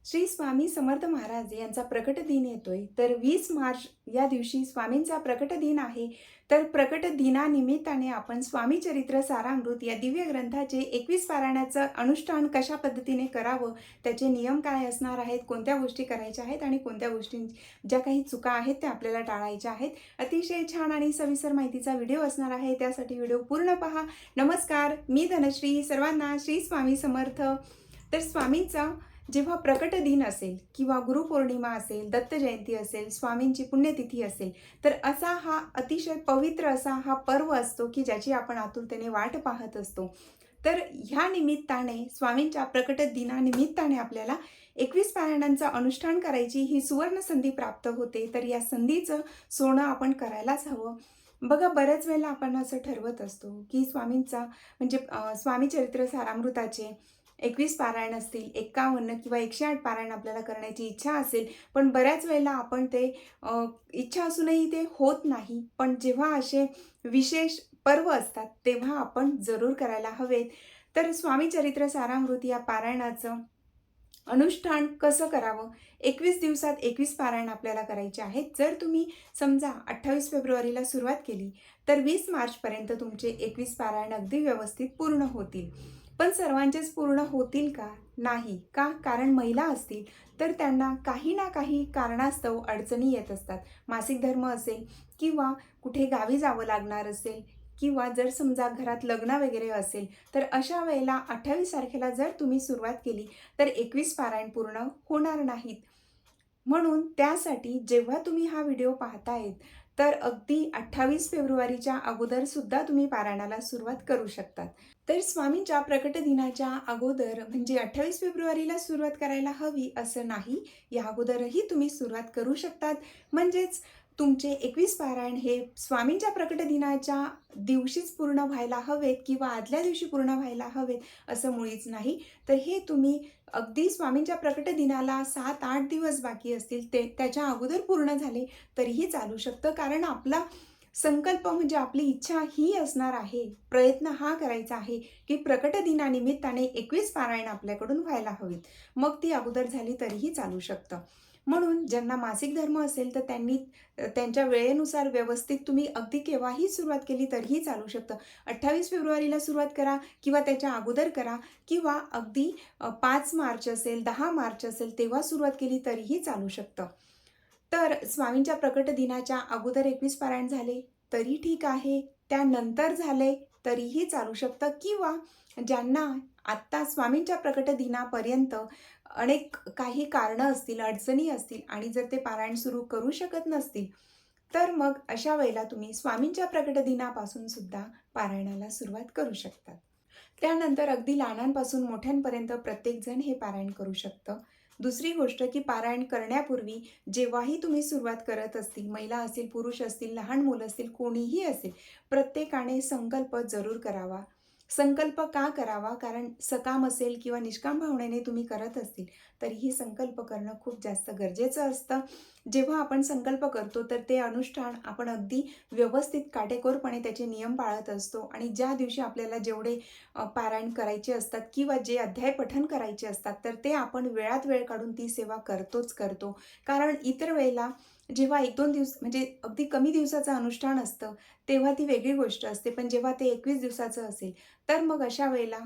श्री स्वामी समर्थ महाराज यांचा प्रकट दिन येतोय, तर 20 मार्च या दिवशी स्वामींचा प्रकट दिन आहे. तर प्रकट दिनानिमित्ताने आपण स्वामी चरित्र सारामृत या दिव्य ग्रंथाचे 21 पारायणाचं अनुष्ठान कशा पद्धतीने करावं, त्याचे नियम काय असणार आहेत, कोणत्या गोष्टी करायच्या आहेत आणि कोणत्या गोष्टी ज्या काही चुका आहेत त्या आपल्याला टाळायच्या आहेत. अतिशय छान आणि सविस्तर माहितीचा व्हिडिओ असणार आहे, त्यासाठी व्हिडिओ पूर्ण पहा. नमस्कार, मी धनश्री. सर्वांना श्री स्वामी समर्थ. तर स्वामींचा जेव्हा प्रकट दिन असेल किंवा गुरुपौर्णिमा असेल, दत्त जयंती असेल, स्वामींची पुण्यतिथी असेल, तर असा हा अतिशय पवित्र असा हा पर्व असतो की ज्याची आपण आतुरतेने वाट पाहत असतो. तर ह्या निमित्ताने स्वामींच्या प्रकट दिनानिमित्ताने आपल्याला 21 पारायणांचं अनुष्ठान करायची ही सुवर्ण संधी प्राप्त होते. तर या संधीचं सोनं आपण करायलाच हवं. बघा, बऱ्याच वेळेला आपण असं ठरवत असतो की स्वामींचा म्हणजे स्वामी चरित्र सारामृताचे 21 पारायण असतील, 51 किंवा 108 पारायण आपल्याला करण्याची इच्छा असेल, पण बऱ्याच वेळेला आपण ते इच्छा असूनही ते होत नाही. पण जेव्हा असे विशेष पर्व असतात, तेव्हा आपण जरूर करायला हवेत. तर स्वामी चरित्र सारामृत या पारायणाचं अनुष्ठान कसं करावं? 21 दिवसात 21 पारायण आपल्याला करायचे आहेत. जर तुम्ही समजा 28 फेब्रुवारीला सुरुवात केली, तर 20 मार्चपर्यंत तुमचे 21 पारायण अगदी व्यवस्थित पूर्ण होतील. पण सर्वांचेच पूर्ण होतील का? नाही. का? कारण महिला असतील, तर त्यांना काही ना काही कारणास्तव अडचणी येत असतात. मासिक धर्म असेल किंवा कुठे गावी जावं लागणार असेल किंवा जर समजा घरात लग्न वगैरे असेल, तर अशा वेळेला 28 तारखेला जर तुम्ही सुरुवात केली, तर 21 पारायण पूर्ण होणार नाहीत. म्हणून त्यासाठी जेव्हा तुम्ही हा व्हिडिओ पाहतायत, तर अगदी 28 फेब्रुवारीच्या अगोदर सुद्धा तुम्ही पारायणाला सुरुवात करू शकतात. तर स्वामींच्या प्रकट दिनाच्या अगोदर म्हणजे 28 फेब्रुवारीला सुरुवात करायला हवी असं नाही. या अगोदरही तुम्ही सुरुवात करू शकतात. म्हणजेच तुमचे 21 पारायण हे स्वामींच्या प्रकट दिनाच्या दिवशीच पूर्ण व्हायला हवेत किंवा आदल्या दिवशी पूर्ण व्हायला हवेत असं मुळीच नाही. तर हे तुम्ही अगदी स्वामींच्या प्रकट दिनाला 7-8 दिवस बाकी असतील, ते त्याच्या अगोदर पूर्ण झाले तरीही चालू शकतं. कारण आपला संकल्प म्हणजे आपली इच्छा ही असणार आहे, प्रयत्न हा करायचा आहे की प्रकट दिनानिमित्ताने 21 पारायण आपल्याकडून व्हायला हवीत. मग ती अगोदर झाली तरीही चालू शकतं. म्हणून ज्यांना मासिक धर्म असेल, तर त्यांनी त्यांच्या वेळेनुसार व्यवस्थित तुम्ही अगदी केव्हाही सुरुवात केली तरीही चालू शकतं. 28 फेब्रुवारीला सुरुवात करा किंवा त्याच्या अगोदर करा किंवा अगदी 5 मार्च असेल, 10 मार्च असेल तेव्हा सुरुवात केली तरीही चालू शकतं. तर स्वामींच्या प्रकट दिनाच्या अगोदर 21 पारायण झाले तरी ठीक आहे, त्यानंतर झाले तरीही चालू शकतं किंवा ज्यांना आत्ता स्वामींच्या प्रकट दिनापर्यंत अनेक काही कारणं असतील, अडचणी असतील आणि जर ते पारायण सुरू करू शकत नसतील, तर मग अशा वेळेला तुम्ही स्वामींच्या प्रकट दिनापासून सुद्धा पारायणाला सुरुवात करू शकतात. त्यानंतर अगदी लहानांपासून मोठ्यांपर्यंत प्रत्येकजण हे पारायण करू शकतं. दुसरी गोष्ट की पारायण करण्यापूर्वी जेव्हाही तुम्ही सुरुवात करत असतील, महिला असतील, पुरुष असतील, लहान मुलं असतील, कोणीही असेल, प्रत्येकाने संकल्प जरूर करावा. संकल्प का करावा? कारण सकाम असेल किंवा निष्काम भावनेने तुम्ही करत असतील, तरीही संकल्प करणं खूप जास्त गरजेचं असतं. जेव्हा आपण संकल्प करतो, तर ते अनुष्ठान आपण अगदी व्यवस्थित काटेकोरपणे त्याचे नियम पाळत असतो आणि ज्या दिवशी आपल्याला जेवढे पारायण करायचे असतात किंवा जे अध्याय पठण करायचे असतात, तर ते आपण वेळात वेळ काढून ती सेवा करतोच करतो. कारण इतर वेळेला जेव्हा 1-2 दिवस म्हणजे अगदी कमी दिवसाचं अनुष्ठान असतं, तेव्हा ती वेगळी गोष्ट असते. पण जेव्हा ते 21 दिवसाचं असेल, तर मग अशा वेळेला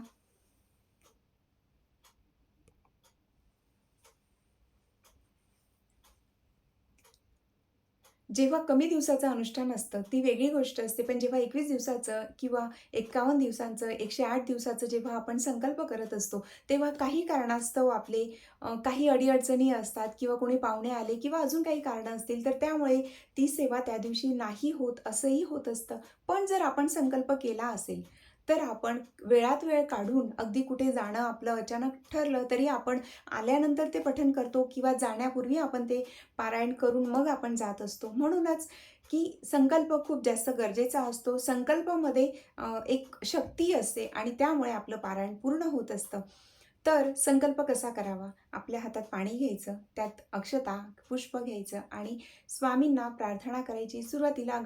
जेव्हा कमी दिवसाचं अनुष्ठान असतं, ती वेगळी गोष्ट असते. पण जेव्हा 21 दिवसाचं किंवा 51 दिवसांचं, 108 दिवसाचं जेव्हा आपण संकल्प करत असतो, तेव्हा काही कारणास्तव आपले काही अडी असतात किंवा कोणी पाहुणे आले किंवा अजून काही कारणं असतील, तर त्यामुळे ती सेवा त्या दिवशी नाही होत, असंही होत असतं. पण जर आपण संकल्प केला असेल, तर आपण वेळात वेळ काढून अगदी कुठे जाणं आपलं अचानक ठरलं, तरी आपण आल्यानंतर ते पठण करतो किंवा जाण्यापूर्वी आपण ते पारायण करून मग आपण जात असतो. म्हणूनच की संकल्प खूप जास्त गरजेचा असतो. संकल्पामध्ये एक शक्ती असते आणि त्यामुळे आपलं पारायण पूर्ण होत असतं. तर संकल्प कसा करावा? आपल्या हातात पाणी घ्यायचं, त्यात अक्षता, पुष्प घ्यायचं आणि स्वामींना प्रार्थना करायची. सुरुवातीला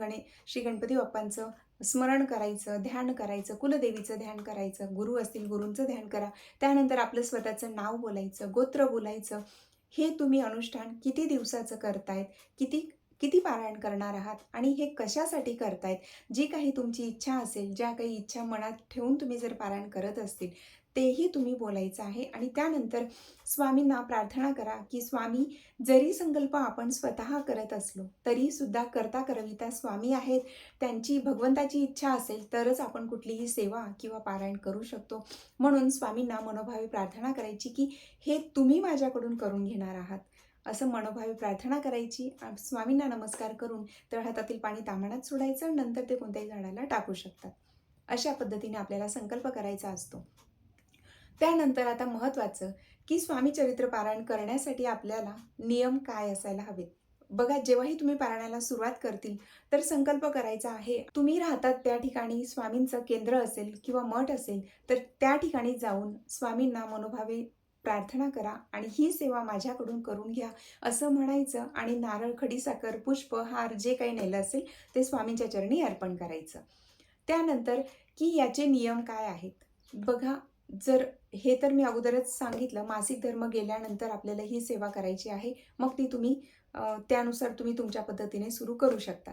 श्री गणपती बाप्पांचं स्मरण करायचं, ध्यान करायचं, कुलदेवीचं ध्यान करायचं, गुरु असतील गुरूंचं ध्यान करा. त्यानंतर आपलं स्वतःचं नाव बोलायचं, गोत्र बोलायचं. हे तुम्ही अनुष्ठान किती दिवसाचं करतायत, किती किती पारायण करणार आहात आणि हे कशासाठी करतायत, जी काही तुमची इच्छा असेल, ज्या काही इच्छा मनात ठेवून तुम्ही जर पारायण करत असतील, तेही तुम्ही बोलायचं आहे. आणि त्यानंतर स्वामींना प्रार्थना करा, की स्वामी, जरी संकल्प आपण स्वतः करत असलो, तरीसुद्धा करता करविता स्वामी आहेत. त्यांची भगवंताची इच्छा असेल तरच आपण कुठलीही सेवा किंवा पारायण करू शकतो. म्हणून स्वामींना मनोभावे प्रार्थना करायची, की हे तुम्ही माझ्याकडून करून घेणार आहात. असं मनोभावे प्रार्थना करायची. स्वामींना नमस्कार करून तळहातातील पाणी ताम्हणात सोडायचं. नंतर ते कोणत्याही झाडाला टाकू शकतात. अशा पद्धतीने आपल्याला संकल्प करायचा असतो. त्यानंतर आता महत्त्वाचं, की स्वामी चरित्र पारायण करण्यासाठी आपल्याला नियम काय असायला हवेत. बघा, जेव्हाही तुम्ही पारायणाला सुरुवात करतील, तर संकल्प करायचा आहे. तुम्ही राहतात त्या ठिकाणी स्वामींचं केंद्र असेल किंवा मठ असेल, तर त्या ठिकाणी जाऊन स्वामींना मनोभावे प्रार्थना करा आणि ही सेवा माझ्याकडून करून घ्या, असं म्हणायचं. आणि नारळ, खडीसाखर, पुष्प, हार जे काही नेलं असेल ते स्वामींच्या चरणी अर्पण करायचं. त्यानंतर, की याचे नियम काय आहेत. बघा, जर हे तर मी अगोदरच सांगितलं, मासिक धर्म गेल्यानंतर आपल्याला ही सेवा करायची आहे. मग ती तुम्ही त्यानुसार तुम्ही तुमच्या पद्धतीने सुरू करू शकता.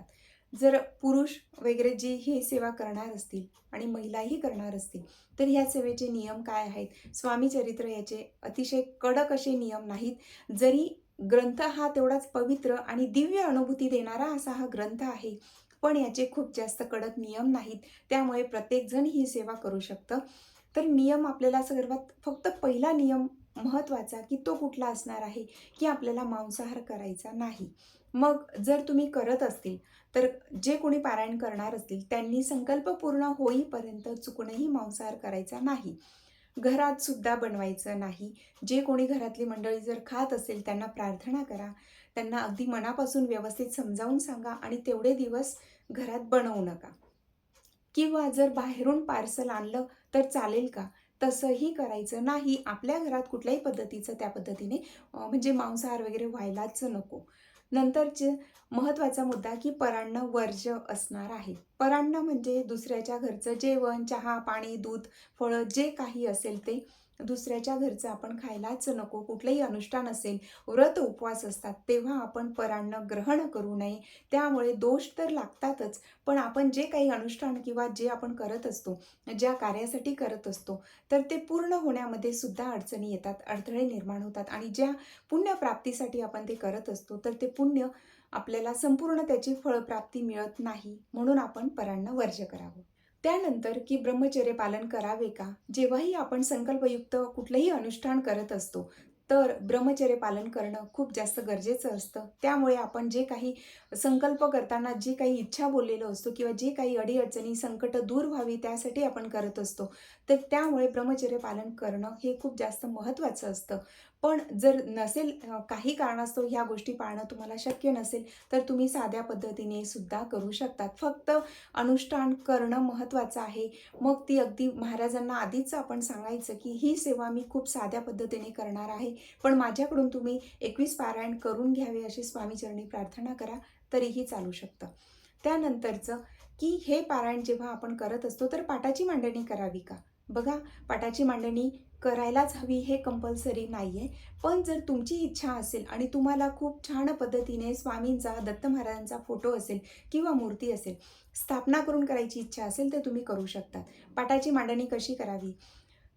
जर पुरुष वगैरे जे ही सेवा करणार असतील आणि महिलाही करणार असतील, तर ह्या सेवेचे नियम काय आहेत. स्वामी चरित्र याचे अतिशय कडक असे नियम नाहीत. जरी ग्रंथ हा तेवढाच पवित्र आणि दिव्य अनुभूती देणारा असा हा ग्रंथ आहे, पण याचे खूप जास्त कडक नियम नाहीत. त्यामुळे प्रत्येकजण ही सेवा करू शकतं. तर नियम आपल्याला सर्वात फक्त पहिला नियम महत्त्वाचा, की तो कुठला असणार आहे, की आपल्याला मांसाहार करायचा नाही. मग जर तुम्ही करत असतील, तर जे कोणी पारायण करणार असतील, त्यांनी संकल्प पूर्ण होईपर्यंत चुकूनही मांसाहार करायचा नाही. घरात सुद्धा बनवायचं नाही. जे कोणी घरातली मंडळी जर खात असेल, त्यांना प्रार्थना करा. त्यांना अगदी मनापासून व्यवस्थित समजावून सांगा आणि तेवढे दिवस घरात बनवू नका. किंवा जर बाहेरून पार्सल आणलं तर चालेल का? तसंही करायचं नाही. आपल्या घरात कुठल्याही पद्धतीचं त्या पद्धतीने म्हणजे मांसाहार वगैरे व्हायलाच नको. नंतरचे महत्त्वाचा मुद्दा, की परान्न वर्ज्य असणार आहे. परान्न म्हणजे दुसऱ्याच्या घरचं जेवण, चहा, पाणी, दूध, फळं जे काही असेल ते दुसऱ्याच्या घरचं आपण खायलाच नको. कुठलंही अनुष्ठान असेल, व्रत उपवास असतात, तेव्हा आपण परान्न ग्रहण करू नये. त्यामुळे दोष तर लागतातच, पण आपण जे काही अनुष्ठान किंवा जे आपण करत असतो, ज्या कार्यासाठी करत असतो, तर ते पूर्ण होण्यामध्ये सुद्धा अडचणी येतात, अडथळे निर्माण होतात. आणि ज्या पुण्यप्राप्तीसाठी आपण ते करत असतो, तर ते पुण्य आपल्याला संपूर्ण त्याची फळप्राप्ती मिळत नाही. म्हणून आपण परान्न वर्ज्य करावं. त्यानंतर, की ब्रह्मचर्य पालन करावे का? जेव्हाही आपण संकल्पयुक्त कुठलंही अनुष्ठान करत असतो, तर ब्रह्मचर्य पालन करणं खूप जास्त गरजेचं असतं. त्यामुळे आपण जे काही संकल्प करताना जी काही इच्छा बोललेलो असतो किंवा जे काही अडी-अडचणी, संकट दूर व्हावी त्यासाठी आपण करत असतो. तर त्यामुळे ब्रह्मचर्य पालन करणं हे खूप जास्त महत्त्वाचं असतं. पण जर नसेल, काही कारणास्तव ह्या गोष्टी पाळणं तुम्हाला शक्य नसेल, तर तुम्ही साध्या पद्धतीने सुद्धा करू शकतात. फक्त अनुष्ठान करणं महत्त्वाचं आहे. मग ती अगदी महाराजांना आधीच आपण सांगायचं, की ही सेवा मी खूप साध्या पद्धतीने करणार आहे, पण माझ्याकडून तुम्ही 21 पारायण करून घ्यावे अशी स्वामीचरणी प्रार्थना करा, तरीही चालू शकतं. त्यानंतरचं, की हे पारायण जेव्हा आपण करत असतो, तर पाटाची मांडणी करावी का? बघा, पाटाची मांडणी करायलाच हवी हे कंपल्सरी नाहीये. पण जर तुमची इच्छा असेल आणि तुम्हाला खूप छान पद्धतीने स्वामींचा, दत्त महाराजांचा फोटो असेल किंवा मूर्ती असेल, स्थापना करून करायची इच्छा असेल, तर तुम्ही करू शकता. पाटाची मांडणी कशी करावी?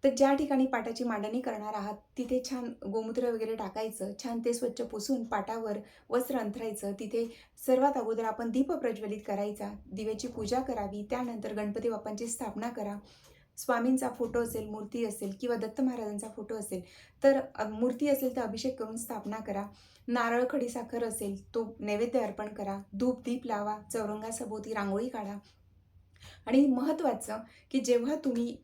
तर ज्या ठिकाणी पाटाची मांडणी करणार आहात, तिथे छान गोमूत्र वगैरे टाकायचं, छान ते स्वच्छ पुसून पाटावर वस्त्र अंथरायचं. तिथे सर्वात अगोदर आपण दीप प्रज्वलित करायचा, दिव्याची पूजा करावी. त्यानंतर गणपती बाप्पांची स्थापना करा. स्वामींचा फोटो असेल, मूर्ती असेल किंवा दत्त महाराजांचा फोटो असेल, तर मूर्ती असेल तर अभिषेक करून स्थापना करा. नारळ, खडीसाखर असेल, तो नैवेद्य अर्पण करा. धूप, दीप लावा. चौरंगासभोवती रांगोळी काढा. आणि महत्त्वाचं, की जेव्हा तुम्ही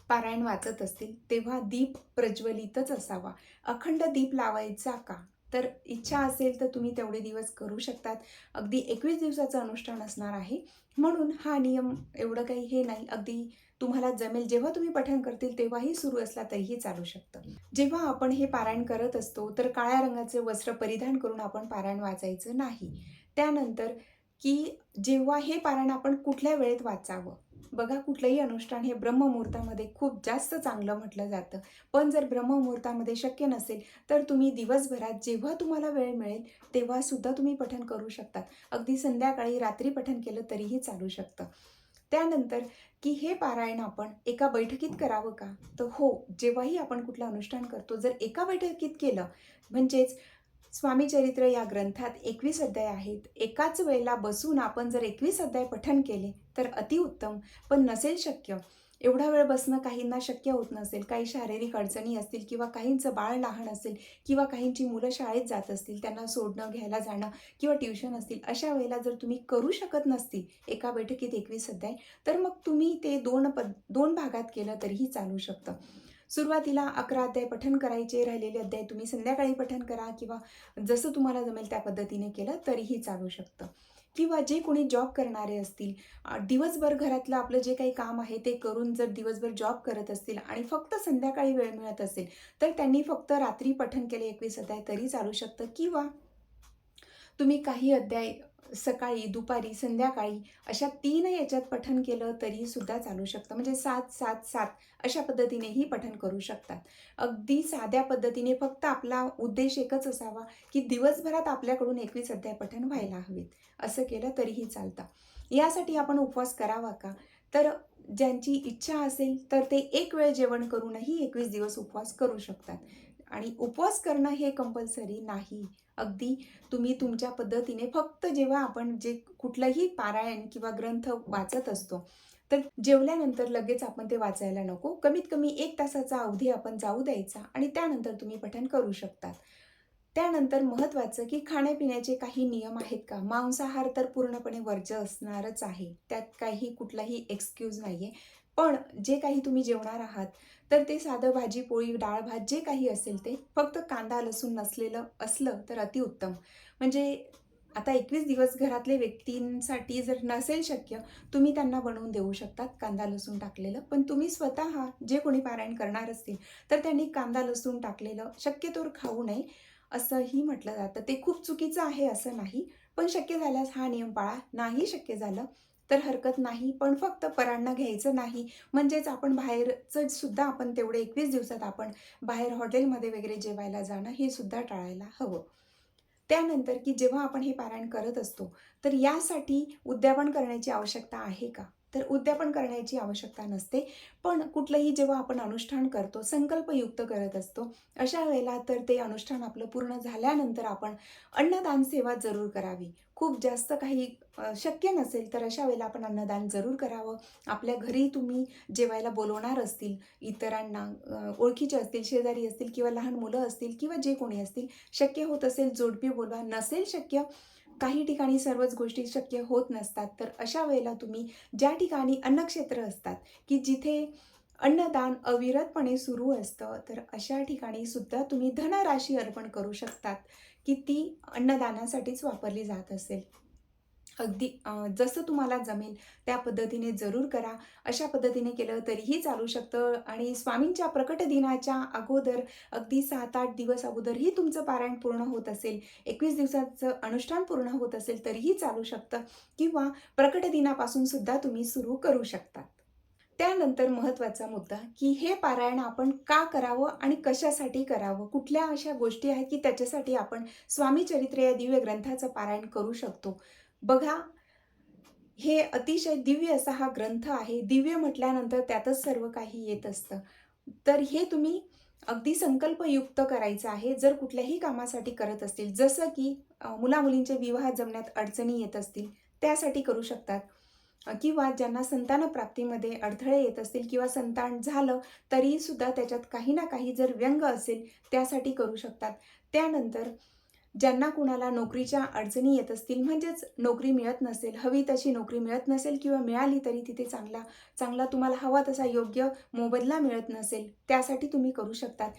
पारायण वाचत असतील, तेव्हा दीप प्रज्वलितच असावा. अखंड दीप लावायचा का? तर इच्छा असेल तर तुम्ही तेवढे दिवस करू शकतात. अगदी 21 दिवसाचं अनुष्ठान असणार आहे. म्हणून हा नियम एवढं काही हे नाही. अगदी तुम्हाला जमेल, जेव्हा तुम्ही पठण करतील तेव्हाही सुरू असला तरीही चालू शकतं. जेव्हा आपण हे पारायण करत असतो, तर काळ्या रंगाचे वस्त्र परिधान करून आपण पारायण वाचायचं नाही. त्यानंतर, की जेव्हा हे पारायण आपण कुठल्या वेळेत वाचावं. बघा, कुठलंही अनुष्ठान हे ब्रह्ममुहूर्तामध्ये खूप जास्त चांगलं म्हटलं जातं. पण जर ब्रह्ममुहूर्तामध्ये शक्य नसेल, तर तुम्ही दिवसभरात जेव्हा तुम्हाला वेळ मिळेल, तेव्हासुद्धा तुम्ही पठण करू शकतात. अगदी संध्याकाळी, रात्री पठण केलं तरीही चालू शकतं. त्यानंतर की हे पारायण आपण एका बैठकीत करावं का? तर हो, जेव्हाही आपण कुठलं अनुष्ठान करतो, जर एका बैठकीत केलं, म्हणजेच स्वामी चरित्र या ग्रंथात 21 अध्याय आहेत. एकाच वेळेला बसून आपण जर 21 अध्याय पठण केले तर अतिउत्तम. पण नसेल शक्य, एवढा वेळ बसणं काहींना शक्य होत नसेल, काही शारीरिक अडचणी असतील किंवा काहींचं बाळ लहान असेल किंवा काहींची मुलं शाळेत जात असतील, त्यांना सोडणं, घ्यायला जाणं किंवा ट्युशन असतील, अशा वेळेला जर तुम्ही करू शकत नसतील एका बैठकीत 21 अध्याय, तर मग तुम्ही ते 2 भागात केलं तरीही चालू शकतं. सुरुवातीला 11 अध्याय पठण करायचे, राहिलेले अध्याय तुम्ही संध्याकाळी पठण करा किंवा जसं तुम्हाला जमेल त्या पद्धतीने केलं तरीही चालू शकतं. किंवा जे कोणी जॉब करणारे असतील, दिवसभर घरातलं आपलं जे काही काम आहे ते करून जर दिवसभर जॉब करत असतील आणि फक्त संध्याकाळी वेळ मिळत असेल, तर त्यांनी फक्त रात्री पठण केले 21 अध्याय तरी चालू शकतं. किंवा तुम्ही काही अध्याय सकाळी, दुपारी, संध्याकाळी अशा 3 याच्यात पठण केलं तरी सुद्धा चालू शकतं. म्हणजे 7, 7, 7 अशा पद्धतीनेही पठण करू शकतात. अगदी साध्या पद्धतीने फक्त आपला उद्देश एकच असावा, की दिवसभरात आपल्याकडून 21 अध्याय पठण व्हायला हवेत. असं केलं तरीही चालतं. यासाठी आपण उपवास करावा का? तर ज्यांची इच्छा असेल तर ते एक वेळ जेवण करूनही 21 दिवस उपवास करू शकतात. आणि उपवास करणं हे कंपल्सरी नाही. अगदी तुम्ही तुमच्या पद्धतीने फक्त जेव्हा आपण जे कुठलंही पारायण किंवा ग्रंथ वाचत असतो, तर जेवल्यानंतर लगेच आपण ते वाचायला नको. कमीत कमी 1 तासाचा अवधी आपण जाऊ द्यायचा आणि त्यानंतर तुम्ही पठण करू शकतात. त्यानंतर महत्त्वाचं की खाण्यापिण्याचे काही नियम आहेत का? मांसाहार तर पूर्णपणे वर्ज्य असणारच आहे. त्यात काही कुठलाही एक्सक्यूज नाहीये. पण जे काही तुम्ही जेवणार आहात, तर ते साधं भाजी-पोळी, डाळ-भात जे काही असेल ते फक्त कांदा, लसूण नसलेलं असलं तर अतिउत्तम. म्हणजे आता 21 दिवस घरातले व्यक्तींसाठी जर नसेल शक्य, तुम्ही त्यांना बनवून देऊ शकतात कांदा, लसूण टाकलेलं. पण तुम्ही स्वतः जे कोणी पारायण करणार असतील, तर त्यांनी कांदा, लसूण टाकलेलं शक्यतोवर खाऊ नये. असंही म्हटलं जातं. ते खूप चुकीचं आहे असं नाही. पण शक्य झाल्यास हा नियम पाळा. नाही शक्य झालं तर हरकत नाही. पण फक्त परान्न घ्यायचं नाही. म्हणजेच आपण बाहेरचं सुद्धा आपण तेवढे 21 दिवसात आपण बाहेर हॉटेलमध्ये वगैरे जेवायला जाणं हे सुद्धा टाळायला हवं. त्यानंतर की जेव्हा आपण हे पारायण करत असतो, तर यासाठी उद्यापन करण्याची आवश्यकता आहे का? तर उद्यापन करण्याची आवश्यकता नसते. पण कुठलंही जेव्हा आपण अनुष्ठान करतो, संकल्पयुक्त करत असतो, अशा वेळेला तर ते अनुष्ठान आपलं पूर्ण झाल्यानंतर आपण अन्नदान सेवा जरूर करावी. खूप जास्त काही शक्य नसेल, तर अशा वेळेला आपण अन्नदान जरूर करावं. आपल्या घरी तुम्ही जेवायला बोलवणार असतील इतरांना, ओळखीचे असतील, शेजारी असतील किंवा लहान मुलं असतील किंवा जे कोणी असतील, शक्य होत असेल जोडपी बोलवा. नसेल शक्य, काही ठिकाणी सर्वच गोष्टी शक्य होत नसतात. तर अशा वेळेला तुम्ही ज्या ठिकाणी अन्नक्षेत्र असतात, की जिथे अन्नदान अविरतपणे सुरू असतं, तर अशा ठिकाणी सुद्धा तुम्ही धनराशी अर्पण करू शकतात, की ती अन्नदानासाठीच वापरली जात असेल. अगदी जसं तुम्हाला जमेल त्या पद्धतीने जरूर करा. अशा पद्धतीने केलं तरीही चालू शकतं आणि स्वामींच्या प्रकट दिनाच्या अगोदर अगदी 7-8 दिवस अगोदरही तुमचं पारायण पूर्ण होत असेल, 21 दिवसाचं अनुष्ठान पूर्ण होत असेल तरीही चालू शकतं किंवा प्रकट दिनापासून सुद्धा तुम्ही सुरू करू शकता. त्यानंतर महत्त्वाचा मुद्दा, की हे पारायण आपण का करावं आणि कशासाठी करावं? कुठल्या अशा गोष्टी आहेत, की त्याच्यासाठी आपण स्वामी चरित्र या दिव्य ग्रंथाचं पारायण करू शकतो? बघा, हे अतिशय दिव्य असा हा ग्रंथ आहे. दिव्य म्हटल्यानंतर त्यातच सर्व काही येत असतं. तर हे तुम्ही अगदी संकल्पयुक्त करायचं आहे. जर कुठल्याही कामासाठी करत असतील, जसं की मुला-मुलींचे विवाह जमण्यात अडचणी येत असतील, त्यासाठी करू शकतात. किंवा ज्यांना संतानप्राप्तीमध्ये अडथळे येत असतील किंवा संतान झालं तरीसुद्धा त्याच्यात काही ना काही जर व्यंग असेल, त्यासाठी करू शकतात. त्यानंतर ज्यांना कुणाला नोकरीच्या अडचणी येत असतील, म्हणजेच नोकरी मिळत नसेल, हवी तशी नोकरी मिळत नसेल किंवा मिळाली तरी तिथे चांगला तुम्हाला हवा तसा योग्य मोबदला मिळत नसेल, त्यासाठी तुम्ही करू शकतात.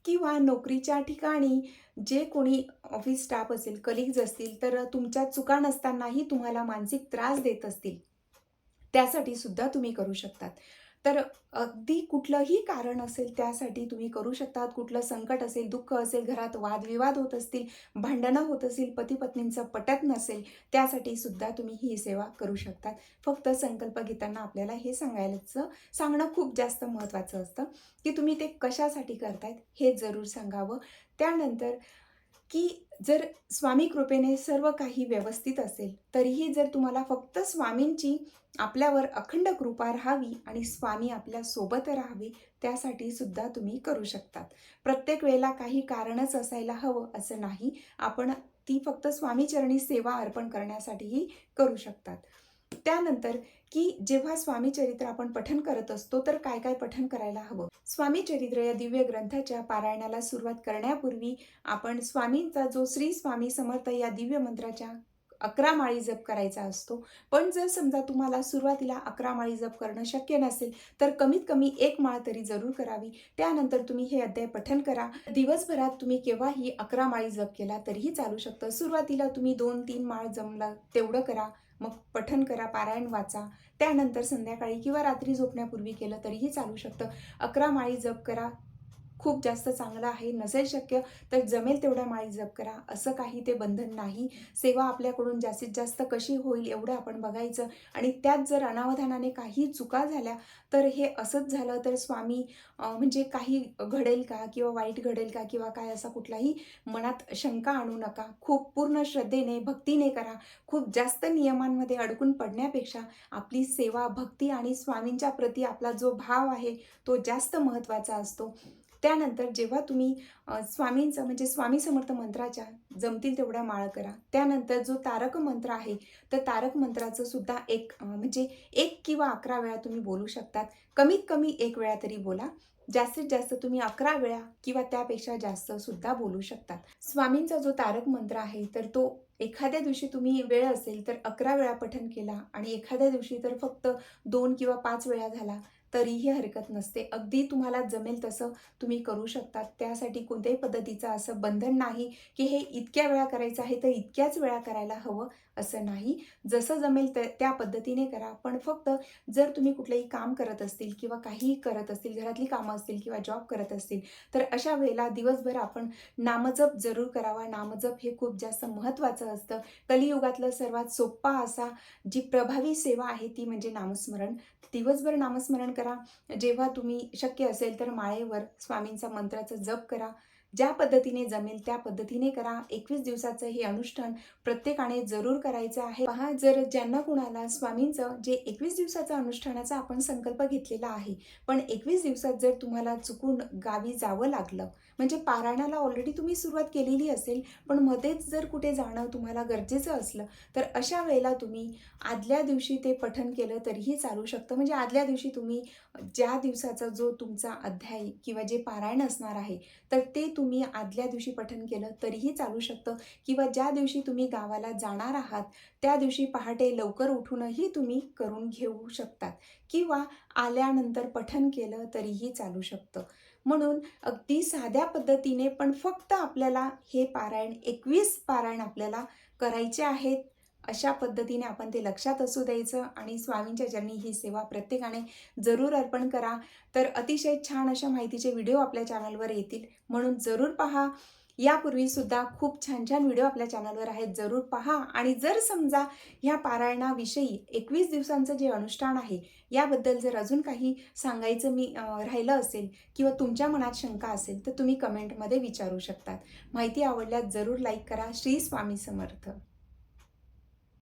किंवा नोकरीच्या ठिकाणी जे कोणी ऑफिस स्टाफ असेल, कलीग्ज असतील, तर तुमच्या चुका नसतानाही तुम्हाला मानसिक त्रास देत असतील, त्यासाठी सुद्धा तुम्ही करू शकतात. तर अगदी कुठलंही कारण असेल त्यासाठी तुम्ही करू शकतात. कुठलं संकट असेल, दुःख असेल, घरात वादविवाद होत असतील, भांडणं होत असतील, पती-पत्नींचं पटत नसेल, त्यासाठी सुद्धा तुम्ही ही सेवा करू शकतात. फक्त संकल्प घेताना आपल्याला हे सांगणं खूप जास्त महत्त्वाचं असतं, की तुम्ही ते कशासाठी करतायत हे जरूर सांगावं. त्यानंतर की जर स्वामी कृपेने सर्व काही व्यवस्थित असेल, तरीही जर तुम्हाला फक्त स्वामींची आपल्यावर अखंड कृपा राहावी आणि स्वामी आपल्या सोबत राहावे, त्यासाठी सुद्धा तुम्ही करू शकतात. प्रत्येक वेळेला काही कारणच असायला हवं असं नाही. आपण ती फक्त स्वामीचरणी सेवा अर्पण करण्यासाठीही करू शकतात. त्यानंतर की जेव्हा स्वामी चरित्र आपण पठण करत असतो, तर काय काय पठण करायला हवं? स्वामी चरित्र या दिव्य ग्रंथाच्या पारायणाला सुरुवात करण्यापूर्वी आपण स्वामींचा जो श्री स्वामी समर्थ या दिव्य मंत्राच्या 11 माळी जप करायचा असतो. पण जर समजा तुम्हाला सुरुवातीला 11 माळी जप करणं शक्य नसेल, तर कमीत कमी 1 माळ तरी जरूर करावी. त्यानंतर तुम्ही हे अध्याय पठण करा. दिवसभरात तुम्ही केव्हाही 11 माळी जप केला तरीही चालू शकतं. सुरुवातीला तुम्ही 2-3 माळ जमलं तेवढं करा. मग पठण करा, पारायण वाचा. त्यानंतर संध्याकाळी किंवा रात्री झोपण्यापूर्वी केलं तरीही चालू शकतं. 11 माळी जप करा. खूप जास्त चांगलं आहे. नसेल शक्य तर जमेल तेवढ्या माळी जप करा. असं काही ते बंधन नाही. सेवा आपल्याकडून जास्तीत जास्त कशी होईल एवढं आपण बघायचं आणि त्यात जर अनावधानाने काही चुका झाल्या, तर हे असंच झालं तर स्वामी म्हणजे काही घडेल का किंवा वाईट घडेल का किंवा काय असा कुठलाही मनात शंका आणू नका. खूप पूर्ण श्रद्धेने, भक्तीने करा. खूप जास्त नियमांमध्ये अडकून पडण्यापेक्षा आपली सेवा, भक्ती आणि स्वामींच्या प्रती आपला जो भाव आहे, तो जास्त महत्त्वाचा असतो. त्यानंतर जेव्हा तुम्ही स्वामींचं म्हणजे स्वामी समर्थ मंत्राच्या जमतील तेवढ्या माळ करा. त्यानंतर जो तारक मंत्र आहे, तर तारक मंत्राचं सुद्धा म्हणजे 1 किंवा 11 वेळा तुम्ही बोलू शकतात. कमीत कमी 1 वेळा तरी बोला. जास्तीत जास्त तुम्ही 11 वेळा किंवा त्यापेक्षा जास्त सुद्धा बोलू शकतात. स्वामींचा जो तारक मंत्र आहे, तर तो एखाद्या दिवशी तुम्ही वेळ असेल तर 11 वेळा पठण केला आणि एखाद्या दिवशी तर फक्त 2 किंवा 5 वेळा झाला, तरीही हरकत नसते. अगदी तुम्हाला जमेल तसं तुम्ही करू शकतात. त्यासाठी कोणत्याही पद्धतीचं असं बंधन नाही, की हे इतक्या वेळा करायचं आहे, तर इतक्याच वेळा करायला हवं, असं नाही. जसं जमेल त्या पद्धतीने करा. पण फक्त जर तुम्ही कुठलंही काम करत असतील किंवा काहीही करत असतील, घरातली कामं असतील किंवा जॉब करत असतील, तर अशा वेळेला दिवसभर आपण नामजप जरूर करावा. नामजप हे खूप जास्त महत्त्वाचं असतं. कलियुगातलं सर्वात सोप्पा असा जी प्रभावी सेवा आहे, ती म्हणजे नामस्मरण. दिवसभर नामस्मरण करा. जेव्हा तुम्ही शक्य असेल तर माळेवर स्वामींचा मंत्राचा जप करा. ज्या पद्धतीने जमेल त्या पद्धतीने करा. 21 दिवसाचं हे अनुष्ठान प्रत्येकाने जरूर करायचं आहे. पहा, जर ज्यांना कुणाला स्वामींचं जे 21 दिवसाचं अनुष्ठानाचा आपण संकल्प घेतलेला आहे, पण 21 दिवसात जर तुम्हाला चुकून गावी जावं लागलं, म्हणजे पारायणाला ऑलरेडी तुम्ही सुरुवात केलेली असेल, पण मध्येच जर कुठे जाणं तुम्हाला गरजेचं असलं, तर अशा वेळेला तुम्ही आदल्या दिवशी ते पठण केलं तरीही चालू शकतं. म्हणजे आदल्या दिवशी तुम्ही ज्या दिवसाचा जो तुमचा अध्याय किंवा जे पारायण असणार आहे, तर ते तुम्ही आदल्या दिवशी पठण केलं तरीही चालू शकतं किंवा ज्या दिवशी तुम्ही गावाला जाणार आहात, त्या दिवशी पहाटे लवकर उठूनही तुम्ही करून घेऊ शकतात किंवा आल्यानंतर पठण केलं तरीही चालू शकतं. म्हणून अगदी साध्या पद्धतीने पण फक्त आपल्याला हे पारायण 21 पारायण आपल्याला करायचे आहेत. अशा पद्धतीने आपण ते लक्षात असू द्यायचं आणि स्वामींच्या चरणी ही सेवा प्रत्येकाने जरूर अर्पण करा. तर अतिशय छान अशा माहितीचे व्हिडिओ आपल्या चॅनलवर येतील, म्हणून जरूर पहा. यापूर्वीसुद्धा खूप छान छान व्हिडिओ आपल्या चॅनलवर आहेत, जरूर पहा. आणि जर समजा ह्या पारायणाविषयी 21 दिवसांचं जे अनुष्ठान आहे, याबद्दल जर अजून काही सांगायचं राहिलं असेल किंवा तुमच्या मनात शंका असेल, तर तुम्ही कमेंटमध्ये विचारू शकतात. माहिती आवडल्यास जरूर लाईक करा. श्री स्वामी समर्थ.